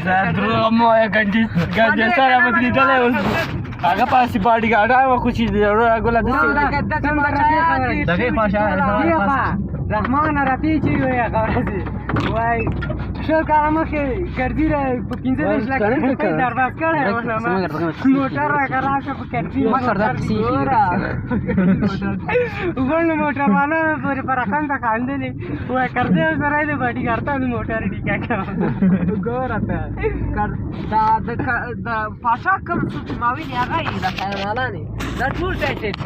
دا درو مو ګنجي سره بدلیدلې اوس هغه پاسې باډي ګارډ او خو چې ګوله دغه پاشا رحمان رفیع چې وي غوړځي وای شو کارمه کې ګرځي را په 15 لک درواز کړه موټر راکړه په کټي موټر دپسې وګورنه موټر والا پر اخند خاندلې وای ګرځي سره دې باډي ګارډ ته موټر ډیکا کړه ګورته دا پاشا کوم څه ماوي نه هغه دا خیالانه دا ټول ټایټ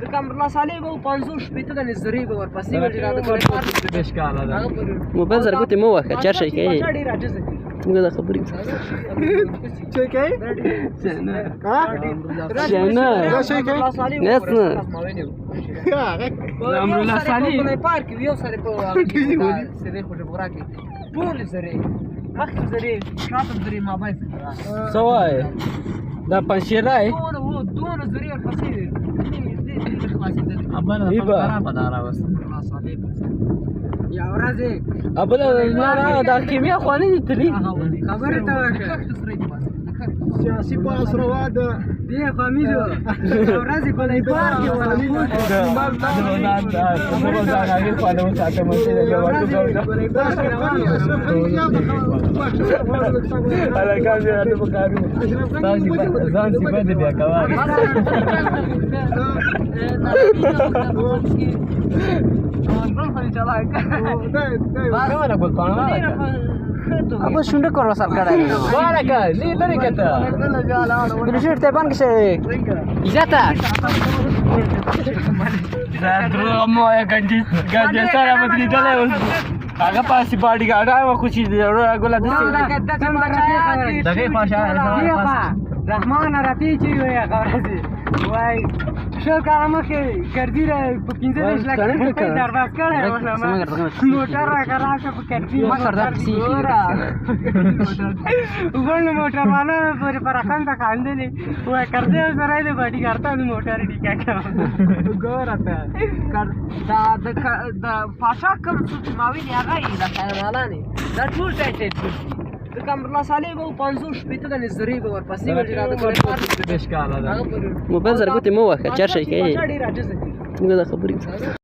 د کمرلا صالح به 500 شپېته د نظری به ورپسې ورته راځي په بشکاله دا موبایل سره کوته مو وکړه چا شي کوي څنګه دا خبرې څه کوي څنګه دا شي کوي نس کمرلا صالح په پارک یو سره په سره خو جوړا کې ټول سره مخ سره شاته سره ما بای سوای دا پنځیرای دون سره ورپسې ایبا یا ورځې ابل نه دا کیمیا خواني دي تلی خبره ته وکړه سیاسي پاس روا ده دی فامیلو ورځې په لای پار کې ولا अब सुन्दै करो सरकार बारका लिदरे कता बिलिसिट ते बन के इजाता دا درو مو ګنجي سره بدلیدلې اوس هغه پاسې باډي ګارډ او خو چې ګوله دغه پاشا رحمان رفیع چې وي غوړځي وای شو کارمه کې ګرځي را په 15 لک درواز کړه موټر راکړه په کټي موټر دپسې وګورنه موټر والا پر اخند خاندلې وای ګرځي سره دې باډي ګارډ ته موټر ډیکا کړه ګورته دا پاشا کوم څه ماوي نه هغه دا خیالانه دا ټول ټایټ د کمرلا صالح به 500 شپېته د نظری به ورپسې ورته راځي بشکاله دا موبایل سره کوته مو وکړه چا شي کوي څنګه دا خبرې